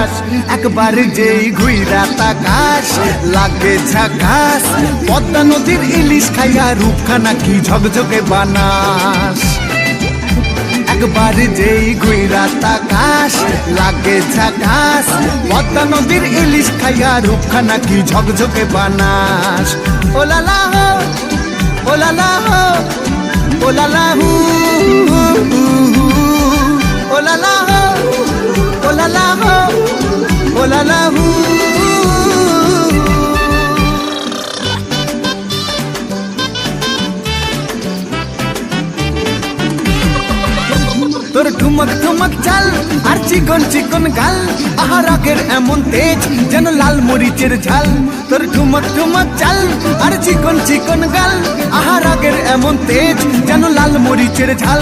আকাশ একবার যেই ঘুইরা তাকাস লাগে ঝাকাস পদ্মা নদীর ইলিশ খাইয়া রূপখানা কি ঝকঝকে বানাস একবার যেই ঘুইরা তাকাস লাগে ঝাকাস পদ্মা নদীর ইলিশ খাইয়া রূপখানা কি ঝকঝকে বানাস ওলালা হো ওলালা হো ওলালা হু ওলালা হো ওলালা হো ওলালা হু তোর ঠুমক ঠুমক চাল আর চিকন চিকন গাল আহা রাগের এমন তেজ যেন লাল মরিচের ঝাল তোর ঠুমক ঠুমক চাল আর চিকন চিকন গাল আহা রাগের এমন তেজ যেন লাল মরিচের ঝাল